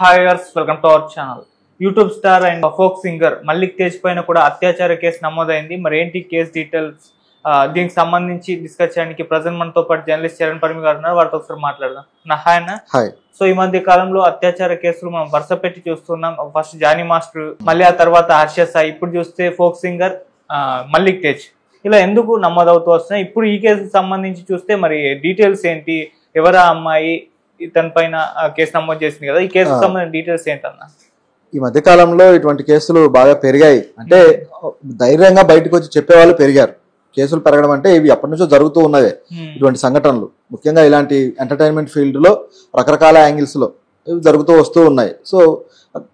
హాయర్స్ welcome to our channel. YouTube star and folk singer Mallik Tej పైన కూడా అత్యాచార కేసు నమోదైంది. మరి ఏంటి కేసు డీటెయిల్స్, దీనికి సంబంధించి డిస్కస్ చేయడానికి ప్రజెంట్ మనతో పాటు జర్నలిస్ట్ చరణ్ పరిమి గారు ఉన్నారు. వారితో ఒకసారి మాట్లాడదాం. హాయ్. సో ఈ మధ్య కాలంలో అత్యాచార కేసులు మనం వరుస పెట్టి చూస్తున్నాం. ఫస్ట్ జానీ మాస్టర్, మళ్ళీ ఆ తర్వాత హర్ష సాయి, ఇప్పుడు చూస్తే ఫోక్ సింగర్ మల్లిక్ తేజ్. ఇలా ఎందుకు నమోదవుతూ వస్తున్నాయి? ఇప్పుడు ఈ కేసుకు సంబంధించి చూస్తే మరి డీటెయిల్స్ ఏంటి, ఎవరా అమ్మాయి, తన పైన కేసు నమోదు చేసింది కదా, ఈ కేసుకు సంబంధించిన డీటెయిల్స్ ఏంటన్నా? ఈ మధ్య కాలంలో ఇటువంటి కేసులు బాగా పెరిగాయి. అంటే ధైర్యంగా బయటకు వచ్చి చెప్పేవాళ్ళు పెరిగారు. కేసులు పెరగడం అంటే ఇవి ఎప్పటి నుంచో జరుగుతూ ఉన్నవే ఇటువంటి సంఘటనలు. ముఖ్యంగా ఇలాంటి ఎంటర్టైన్మెంట్ ఫీల్డ్ లో రకరకాల యాంగిల్స్ లో ఇవి జరుగుతూ వస్తూ ఉన్నాయి. సో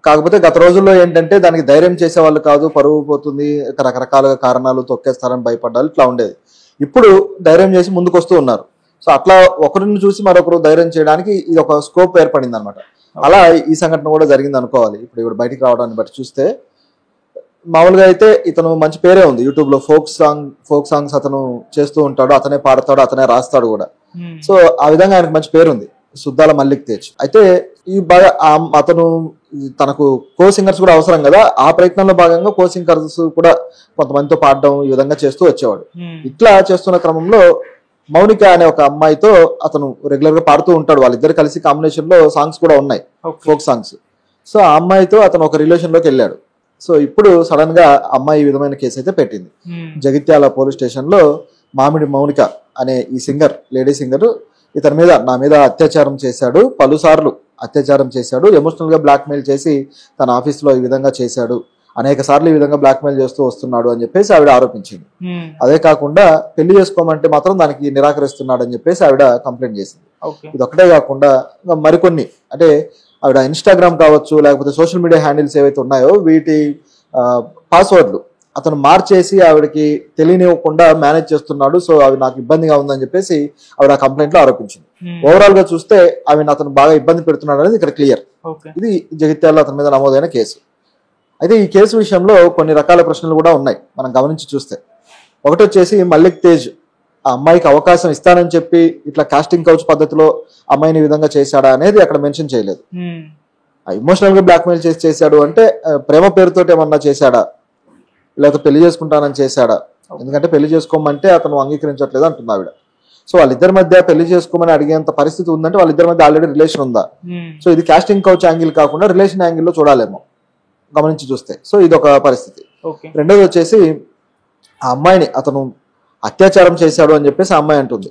కాకపోతే గత రోజుల్లో ఏంటంటే దానికి ధైర్యం చేసే వాళ్ళు కాదు, పరువు పోతుంది, రకరకాల కారణాలు, తొక్కేస్తారని భయపడ్డారు, ఇట్లా ఉండేది. ఇప్పుడు ధైర్యం చేసి ముందుకు వస్తూ ఉన్నారు. సో అట్లా ఒకరిని చూసి మరొకరు ధైర్యం చేయడానికి ఇది ఒక స్కోప్ ఏర్పడింది అనమాట. అలా ఈ సంఘటన కూడా జరిగింది అనుకోవాలి. ఇప్పుడు బయటికి రావడాన్ని బట్టి చూస్తే మామూలుగా అయితే ఇతను మంచి పేరే ఉంది. యూట్యూబ్ లో ఫోక్ సాంగ్స్ అతను చేస్తూ ఉంటాడు, అతనే పాడతాడు, అతనే రాస్తాడు కూడా. సో ఆ విధంగా ఆయనకు మంచి పేరు ఉంది, సుద్దాల మల్లిక్ తేజ్. అయితే ఈ బాగా అతను తనకు కో సింగర్స్ కూడా అవసరం కదా, ఆ ప్రయత్నంలో భాగంగా కో సింగర్స్ కూడా కొంతమందితో పాడడం ఈ విధంగా చేస్తూ వచ్చేవాడు. ఇట్లా చేస్తున్న క్రమంలో మౌనిక అనే ఒక అమ్మాయితో అతను రెగ్యులర్ గా పాడుతూ ఉంటాడు. వాళ్ళిద్దరు కలిసి కాంబినేషన్ లో సాంగ్స్ కూడా ఉన్నాయి, ఫోక్ సాంగ్స్. సో ఆ అమ్మాయితో అతను ఒక రిలేషన్ లోకి వెళ్ళాడు. సో ఇప్పుడు సడన్ గా అమ్మాయి ఈ విధమైన కేసు అయితే పెట్టింది. జగిత్యాల పోలీస్ స్టేషన్ లో మామిడి మౌనిక అనే ఈ సింగర్, లేడీ సింగర్, ఇతని మీద నా మీద అత్యాచారం చేశాడు, పలుసార్లు అత్యాచారం చేశాడు, ఎమోషనల్ గా బ్లాక్ మెయిల్ చేసి తన ఆఫీస్ లో ఈ విధంగా చేశాడు, అనేక సార్లు ఈ విధంగా బ్లాక్ మెయిల్ చేస్తూ వస్తున్నాడు అని చెప్పేసి ఆవిడ ఆరోపించింది. అదే కాకుండా పెళ్లి చేసుకోమంటే మాత్రం దానికి నిరాకరిస్తున్నాడు అని చెప్పేసి ఆవిడ కంప్లైంట్ చేసింది. ఇది ఒకటే కాకుండా మరికొన్ని, అంటే ఆవిడ ఇన్స్టాగ్రామ్ కావచ్చు, లేకపోతే సోషల్ మీడియా హ్యాండిల్స్ ఏవైతే ఉన్నాయో వీటి పాస్వర్డ్లు అతను మార్చేసి ఆవిడకి తెలియనివ్వకుండా మేనేజ్ చేస్తున్నాడు. సో అవి నాకు ఇబ్బందిగా ఉందని చెప్పేసి ఆవిడ కంప్లైంట్ లో ఆరోపించింది. ఓవరాల్ గా చూస్తే ఆవిడ అతను బాగా ఇబ్బంది పెడుతున్నాడు అనేది ఇక్కడ క్లియర్. ఇది జగిత్యాలలో అతని మీద నమోదైన కేసు. అయితే ఈ కేసు విషయంలో కొన్ని రకాల ప్రశ్నలు కూడా ఉన్నాయి మనం గమనించి చూస్తే. ఒకటి వచ్చేసి మల్లిక్ తేజ్ ఆ అమ్మాయికి అవకాశం ఇస్తానని చెప్పి ఇట్లా కాస్టింగ్ కౌచ్ పద్ధతిలో అమ్మాయిని ఈ విధంగా చేశాడా అనేది అక్కడ మెన్షన్ చేయలేదు. ఎమోషనల్ గా బ్లాక్మెయిల్ చేశాడు అంటే ప్రేమ పేరుతో ఏమన్నా చేశాడా, లేకపోతే పెళ్లి చేసుకుంటానని చేశాడా? ఎందుకంటే పెళ్లి చేసుకోమంటే అతను అంగీకరించట్లేదు అంటుంది ఆవిడ. సో వాళ్ళిద్దరి మధ్య పెళ్లి చేసుకోమని అడిగేంత పరిస్థితి ఉందంటే వాళ్ళిద్దరి మధ్య ఆల్రెడీ రిలేషన్ ఉందా? సో ఇది కాస్టింగ్ కౌచ్ యాంగిల్ కాకుండా రిలేషన్ యాంగిల్లో చూడాలేమో గమనించి చూస్తే. సో ఇది ఒక పరిస్థితి. రెండోది వచ్చేసి ఆ అమ్మాయిని అతను అత్యాచారం చేశాడు అని చెప్పేసి ఆ అమ్మాయి అంటుంది.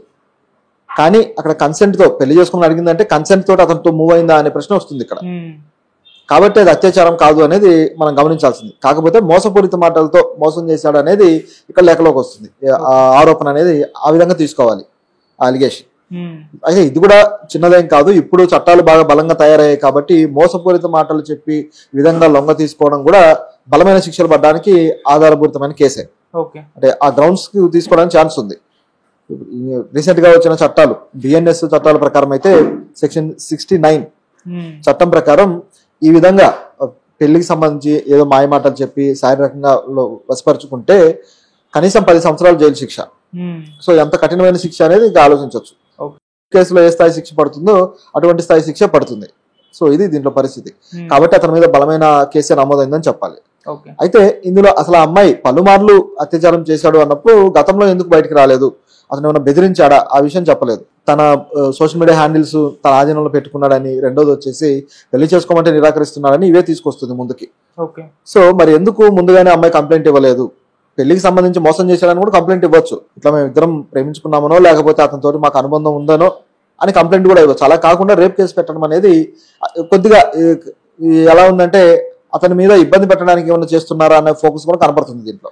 కానీ అక్కడ కన్సెంట్ తో పెళ్లి చేసుకుని అడిగిందంటే కన్సెంట్ తోటి అతనితో మూవ్ అయిందా అనే ప్రశ్న వస్తుంది ఇక్కడ. కాబట్టి అది అత్యాచారం కాదు అనేది మనం గమనించాల్సింది. కాకపోతే మోసపూరిత మాటలతో మోసం చేశాడు అనేది ఇక్కడ లేఖలోకి వస్తుంది. ఆరోపణ అనేది ఆ విధంగా తీసుకోవాలి, అలిగేషన్. అయితే ఇది కూడా చిన్నదేం కాదు. ఇప్పుడు చట్టాలు బాగా బలంగా తయారయ్యాయి కాబట్టి మోసపూరిత మాటలు చెప్పి ఈ విధంగా లొంగ తీసుకోవడం కూడా బలమైన శిక్షలు పడడానికి ఆధారభూతమైన కేసే. అంటే ఆ గ్రౌండ్స్ కి తీసుకోవడానికి ఛాన్స్ ఉంది. రీసెంట్ గా వచ్చిన చట్టాలు, బిఎన్ఎస్ చట్టాల ప్రకారం అయితే సెక్షన్ 69 చట్టం ప్రకారం ఈ విధంగా పెళ్లికి సంబంధించి ఏదో మాయమాటలు చెప్పి శారీరకంగా వశపరుచుకుంటే కనీసం 10 సంవత్సరాలు జైలు శిక్ష. సో ఎంత కఠినమైన శిక్ష అనేది ఇంకా ఆలోచించవచ్చు. కేసులో ఏ స్థాయి శిక్ష పడుతుందో అటువంటి స్థాయి శిక్ష పడుతుంది. సో ఇది దీంట్లో పరిస్థితి. కాబట్టి అతని మీద బలమైన కేసే నమోదైందని చెప్పాలి. అయితే ఇందులో అసలు ఆ అమ్మాయి పలుమార్లు అత్యాచారం చేశాడు అన్నప్పుడు గతంలో ఎందుకు బయటకు రాలేదు, అతను ఏమైనా బెదిరించాడా, ఆ విషయం చెప్పలేదు. తన సోషల్ మీడియా హ్యాండిల్స్ తన ఆధీనంలో పెట్టుకున్నాడని, రెండోది వచ్చేసి పెళ్లి చేసుకోమంటే నిరాకరిస్తున్నాడని ఇవే తీసుకొస్తుంది ముందుకి. సో మరి ఎందుకు ముందుగానే అమ్మాయి కంప్లైంట్ ఇవ్వలేదు? పెళ్లికి సంబంధించి మోసం చేశాడని కూడా కంప్లైంట్ ఇవ్వచ్చు. ఇట్లా మేము ఇద్దరం ప్రేమించుకున్నామనో లేకపోతే అతనితోటి మాకు అనుబంధం ఉందనో అని కంప్లైంట్ కూడా ఇవ్వచ్చు. అలా కాకుండా రేప్ కేసు పెట్టడం అనేది కొద్దిగా ఎలా ఉందంటే అతని మీద ఇబ్బంది పెట్టడానికి ఏమైనా చేస్తున్నారా అనే ఫోకస్ కూడా కనపడుతుంది దీంట్లో.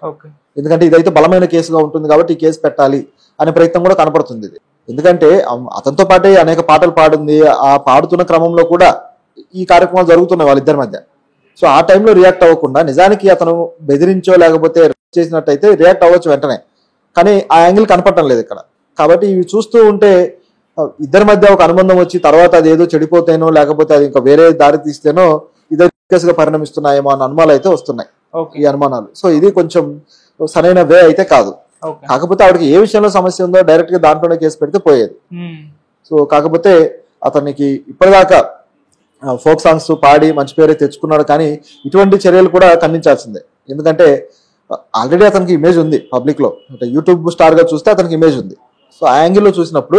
ఎందుకంటే ఇదైతే బలమైన కేసుగా ఉంటుంది కాబట్టి ఈ కేసు పెట్టాలి అనే ప్రయత్నం కూడా కనపడుతుంది. ఎందుకంటే అతనితో పాటే అనేక పాటలు పాడింది, ఆ పాడుతున్న క్రమంలో కూడా ఈ కార్యక్రమాలు జరుగుతున్నాయి వాళ్ళిద్దరి మధ్య. సో ఆ టైంలో రియాక్ట్ అవ్వకుండా నిజానికి అతను బెదిరించో లేకపోతే చేసినట్టయితే రియాక్ట్ అవ్వచ్చు వెంటనే, కానీ ఆ యాంగిల్ కనపడటం లేదు ఇక్కడ. కాబట్టి ఇవి చూస్తూ ఉంటే ఇద్దరి మధ్య ఒక అనుబంధం వచ్చి తర్వాత అది ఏదో చెడిపోతేనో లేకపోతే అది ఇంకా వేరే దారి తీస్తేనో ఇద్దరు కేసుగా పరిణమిస్తున్నాయేమో అన్న అనుమానాలు అయితే వస్తున్నాయి, ఈ అనుమానాలు. సో ఇది కొంచెం సరైన వే అయితే కాదు. కాకపోతే ఆవిడకి ఏ విషయంలో సమస్య ఉందో డైరెక్ట్ గా దాంట్లోనే కేసు పెడితే పోయేది. సో కాకపోతే అతనికి ఇప్పటిదాకా ఫోక్ సాంగ్స్ పాడి మంచి పేరే తెచ్చుకున్నాడు. కానీ ఇటువంటి చర్యలు కూడా ఖండించాల్సిందే. ఎందుకంటే ఆల్రెడీ అతనికి ఇమేజ్ ఉంది పబ్లిక్ లో, అంటే యూట్యూబ్ స్టార్ గా చూస్తే అతనికి ఇమేజ్ ఉంది. సో ఆ యాంగిల్లో చూసినప్పుడు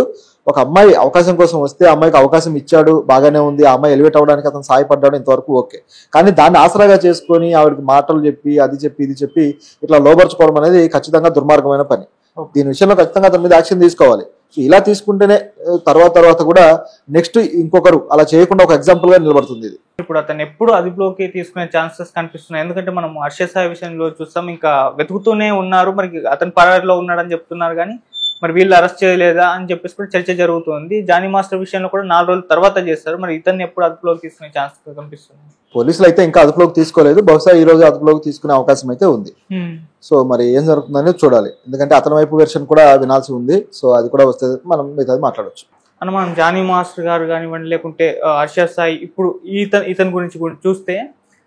ఒక అమ్మాయి అవకాశం కోసం వస్తే అమ్మాయికి అవకాశం ఇచ్చాడు, బాగానే ఉంది, ఆ అమ్మాయి ఎలివేట్ అవ్వడానికి అతను సహాయపడ్డాడు, ఇంతవరకు ఓకే. కానీ దాన్ని ఆసరాగా చేసుకొని ఆవిడకి మాటలు చెప్పి అది చెప్పి ఇది చెప్పి ఇట్లా లోపరుచుకోవడం అనేది ఖచ్చితంగా దుర్మార్గమైన పని. దీని విషయంలో ఖచ్చితంగా అతని మీద యాక్షన్ తీసుకోవాలి. సో ఇలా తీసుకుంటేనే తర్వాత కూడా నెక్స్ట్ ఇంకొకరు అలా చేయకుండా ఒక ఎగ్జాంపుల్ గా నిలబడుతుంది ఇది. ఇప్పుడు అతను ఎప్పుడు అదుపులోకి తీసుకునే ఛాన్సెస్ కనిపిస్తున్నాయి. ఎందుకంటే మనం హర్ష సాయి విషయంలో చూస్తాం, ఇంకా వెతుకుతూనే ఉన్నారు, మరి అతను పరారిలో ఉన్నాడని చెప్తున్నారు, కానీ మరి వీళ్ళు అరెస్ట్ చేయలేదా అని చెప్పేసి కూడా చర్చ జరుగుతుంది. జానీ మాస్టర్ విషయంలో కూడా 4 రోజుల తర్వాత చేస్తారు, మరి ఇతన్ని ఎప్పుడు అదుపులోకి తీసుకునే ఛాన్సెస్ కనిపిస్తుంది? పోలీసులు అయితే ఇంకా అదుపులోకి తీసుకోలేదు, బహుశా ఈ రోజు అదుపులోకి తీసుకునే అవకాశం అయితే ఉంది. సో మరి ఏం జరుగుతుందనేది చూడాలి, ఎందుకంటే అతని వైపు వెర్షన్ కూడా వినాల్సి ఉంది. సో అది కూడా వస్తే మనం మిగతాది మాట్లాడవచ్చు. అని మనం జానీ మాస్టర్ గారు కానివ్వండి, లేకుంటే హర్ష సాయి, ఇప్పుడు ఇతని గురించి చూస్తే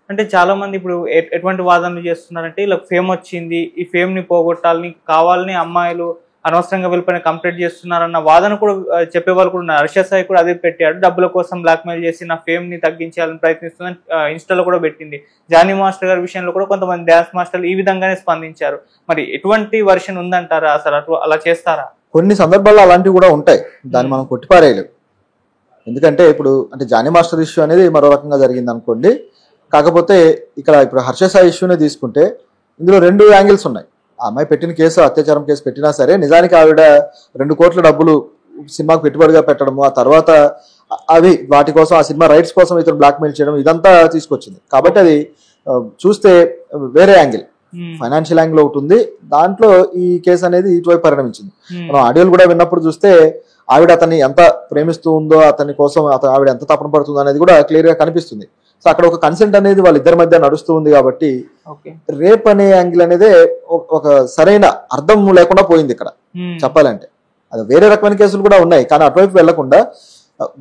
అంటే చాలా మంది ఇప్పుడు ఎటువంటి వాదనలు చేస్తున్నారంటే, ఇలా ఫేమ్ వచ్చింది, ఈ ఫేమ్ ని పోగొట్టాలని కావాలని అమ్మాయిలు అనవసరంగా వెళ్ళిపోయిన కంప్లీట్ చేస్తున్నారన్న వాదన కూడా చెప్పేవాళ్ళు కూడా ఉన్నారు. హర్ష సాయి కూడా అదే పెట్టాడు, డబ్బుల కోసం బ్లాక్మెయిల్ చేసి నా ఫేమ్ ని తగ్గించాలని ప్రయత్నిస్తుందని ఇన్స్టాలో కూడా పెట్టింది. జానీ మాస్టర్ గారి విషయంలో కూడా కొంతమంది డాన్స్ మాస్టర్లు ఈ విధంగానే స్పందించారు. మరి ఎటువంటి వర్షన్ ఉందంటారా, అసలు అలా చేస్తారా? కొన్ని సందర్భాల్లో అలాంటివి కూడా ఉంటాయి, దాన్ని మనం కొట్టిపారేయలేము. ఎందుకంటే ఇప్పుడు అంటే జానీ మాస్టర్ ఇష్యూ అనేది మరో రకంగా జరిగింది అనుకోండి. కాకపోతే ఇక్కడ ఇప్పుడు హర్ష సాయి ఇష్యూనే తీసుకుంటే ఇందులో 2 యాంగిల్స్ ఉన్నాయి. ఆ అమ్మాయి పెట్టిన కేసు అత్యాచారం కేసు పెట్టినా సరే, నిజానికి ఆవిడ 2 కోట్ల డబ్బులు సినిమాకు పెట్టుబడిగా పెట్టడము, ఆ తర్వాత అవి వాటి కోసం ఆ సినిమా రైట్స్ కోసం ఇతను బ్లాక్మెయిల్ చేయడం, ఇదంతా తీసుకొచ్చింది. కాబట్టి అది చూస్తే వేరే యాంగిల్, ఫైనాన్షియల్ యాంగిల్ ఒకటి ఉంది, దాంట్లో ఈ కేసు అనేది ఇటువైపు పరిణమించింది. మనం ఆడియోలు కూడా విన్నప్పుడు చూస్తే ఆవిడ అతన్ని ఎంత ప్రేమిస్తూ ఉందో, అతని కోసం ఆవిడ ఎంత తపన పడుతుందో అనేది కూడా క్లియర్ గా కనిపిస్తుంది. సో అక్కడ ఒక కన్సెంట్ అనేది వాళ్ళిద్దరి మధ్య నడుస్తూ ఉంది. కాబట్టి రేప్ అనే యాంగిల్ అనేది ఒక సరైన అర్థం లేకుండా పోయింది ఇక్కడ చెప్పాలంటే. అది వేరే రకమైన కేసులు కూడా ఉన్నాయి, కానీ అటువైపు వెళ్లకుండా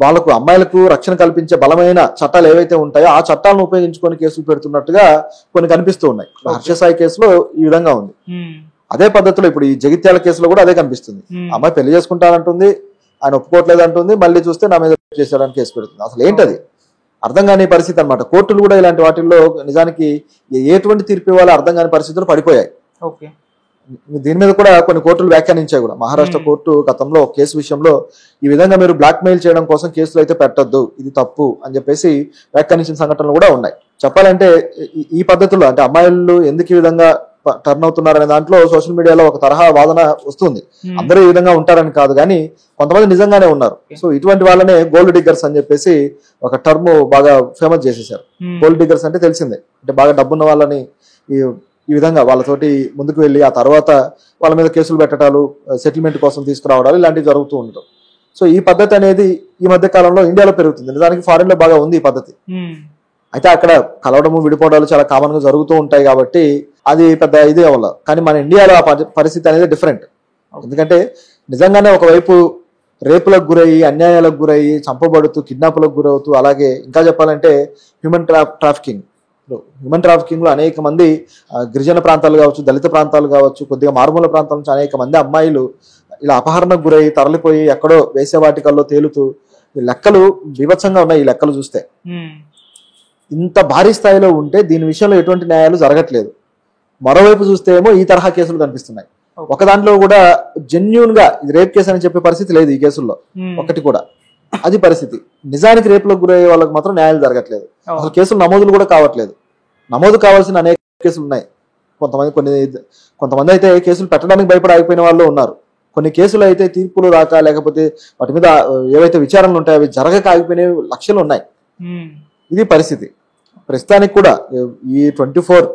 వాళ్ళకు అమ్మాయిలకు రక్షణ కల్పించే బలమైన చట్టాలు ఏవైతే ఉంటాయో ఆ చట్టాలను ఉపయోగించుకొని కేసులు పెడుతున్నట్టుగా కొన్ని కనిపిస్తూ ఉన్నాయి. హర్ష సాయి కేసులో ఈ విధంగా ఉంది. అదే పద్ధతిలో ఇప్పుడు ఈ జగిత్యాల కేసులో కూడా అదే కనిపిస్తుంది. అమ్మాయి పెళ్లి చేసుకుంటానంటుంది, ఆయన ఒప్పుకోవట్లేదు అంటుంది, మళ్ళీ చూస్తే నా మీద చేశాడని కేసు పెడుతుంది. అసలు ఏంటది అర్థం కాని పరిస్థితి అనమాట. కోర్టులు కూడా ఇలాంటి వాటిల్లో నిజానికి ఎటువంటి తీర్పు ఇవ్వాలో అర్థం కాని పరిస్థితులు పడిపోయాయి. దీని మీద కూడా కొన్ని కోర్టులు వ్యాఖ్యానించాయి కూడా. మహారాష్ట్ర కోర్టు గతంలో కేసు విషయంలో ఈ విధంగా మీరు బ్లాక్మెయిల్ చేయడం కోసం కేసులు అయితే పెట్టొద్దు, ఇది తప్పు అని చెప్పేసి వ్యాఖ్యానించిన సంఘటనలు కూడా ఉన్నాయి. చెప్పాలంటే ఈ పద్ధతుల్లో అంటే అమ్మాయిలు ఎందుకు ఈ విధంగా టర్న్ అవుతున్నారనే దాంట్లో సోషల్ మీడియాలో ఒక తరహా వాదన వస్తుంది. అందరూ ఈ విధంగా ఉంటారని కాదు, కానీ కొంతమంది నిజంగానే ఉన్నారు. సో ఇటువంటి వాళ్ళనే గోల్డ్ డిగ్గర్స్ అని చెప్పేసి ఒక టర్మ్ బాగా ఫేమస్ చేసేసారు. గోల్డ్ డిగ్గర్స్ అంటే తెలిసిందే, అంటే బాగా డబ్బున్న వాళ్ళని ఈ విధంగా వాళ్ళతోటి ముందుకు వెళ్ళి ఆ తర్వాత వాళ్ళ మీద కేసులు పెట్టడాలు, సెటిల్మెంట్ కోసం తీసుకురావడాలు ఇలాంటివి జరుగుతూ ఉండటం. సో ఈ పద్ధతి అనేది ఈ మధ్య కాలంలో ఇండియాలో పెరుగుతుంది. నిజానికి ఫారిన్ లో బాగా ఉంది ఈ పద్ధతి. అయితే అక్కడ కలవడము విడిపోవడాలు చాలా కామన్ గా జరుగుతూ ఉంటాయి కాబట్టి అది పెద్ద ఇదే వల్ల. కానీ మన ఇండియాలో ఆ పరిస్థితి అనేది డిఫరెంట్. ఎందుకంటే నిజంగానే ఒకవైపు రేపులకు గురయ్యి, అన్యాయాలకు గురయ్యి, చంపబడుతూ, కిడ్నాపులకు గురవుతూ, అలాగే ఇంకా చెప్పాలంటే హ్యూమన్ ట్రాఫికింగ్ లో అనేక మంది గిరిజన ప్రాంతాలు కావచ్చు, దళిత ప్రాంతాలు కావచ్చు, కొద్దిగా మారుమూల ప్రాంతాల నుంచి అనేక మంది అమ్మాయిలు ఇలా అపహరణకు గురయ్యి తరలిపోయి ఎక్కడో వేసేవాటికల్లో తేలుతూ, లెక్కలు బీభత్సంగా ఉన్నాయి. ఈ లెక్కలు చూస్తే ఇంత భారీ స్థాయిలో ఉంటే దీని విషయంలో ఎటువంటి న్యాయాలు జరగట్లేదు. మరోవైపు చూస్తే ఏమో ఈ తరహా కేసులు కనిపిస్తున్నాయి. ఒక దాంట్లో కూడా జెన్యూన్ గా ఇది రేప్ కేసు అని చెప్పే పరిస్థితి లేదు ఈ కేసుల్లో ఒకటి కూడా. అది పరిస్థితి. నిజానికి రేపులకు గురయ్యే వాళ్ళకి మాత్రం న్యాయాలు జరగట్లేదు. అసలు కేసులు నమోదులు కూడా కావట్లేదు. నమోదు కావాల్సిన అనేక కేసులు ఉన్నాయి. కొంతమంది అయితే కేసులు పెట్టడానికి భయపడి ఆగిపోయిన వాళ్ళు ఉన్నారు. కొన్ని కేసులు అయితే తీర్పులు రాక, లేకపోతే వాటి మీద ఏవైతే విచారణలు ఉంటాయో అవి జరగక ఆగిపోయిన లక్షలు ఉన్నాయి. ఇది పరిస్థితి. ప్రస్తుతానికి కూడా ఈ 24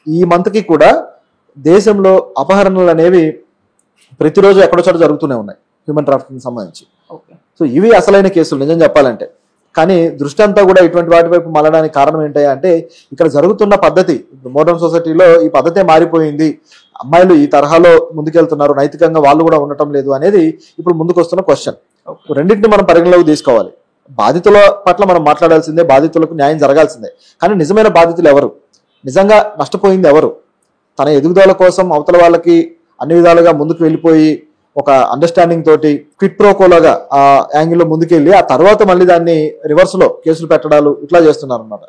ఈ మంత్ కి కూడా దేశంలో అపహరణలు అనేవి ప్రతిరోజు ఎక్కడో చోట జరుగుతూనే ఉన్నాయి హ్యూమన్ ట్రాఫికింగ్ సంబంధించి. సో ఇవి అసలైన కేసులు నిజం చెప్పాలంటే. కానీ దృష్టి అంతా కూడా ఇటువంటి వాటి వైపు మళ్ళడానికి కారణం ఏంటి అంటే ఇక్కడ జరుగుతున్న పద్ధతి, మోడర్న్ సొసైటీలో ఈ పద్ధతే మారిపోయింది, అమ్మాయిలు ఈ తరహాలో ముందుకెళ్తున్నారు, నైతికంగా వాళ్ళు కూడా ఉండటం లేదు అనేది ఇప్పుడు ముందుకు వస్తున్న క్వశ్చన్. రెండింటిని మనం పరిగణలోకి తీసుకోవాలి. బాధితుల పట్ల మనం మాట్లాడాల్సిందే, బాధితులకు న్యాయం జరగాల్సిందే. కానీ నిజమైన బాధితులు ఎవరు, నిజంగా నష్టపోయింది ఎవరు, తన ఎదుగుదల కోసం అవతల వాళ్ళకి అన్ని విధాలుగా ముందుకు వెళ్ళిపోయి ఒక అండర్స్టాండింగ్ తోటి క్విట్ ప్రోకోలాగా ఆ యాంగిల్లో ముందుకెళ్ళి ఆ తర్వాత మళ్ళీ దాన్ని రివర్స్ లో కేసులు పెట్టడాలు ఇట్లా చేస్తున్నారు అన్నమాట.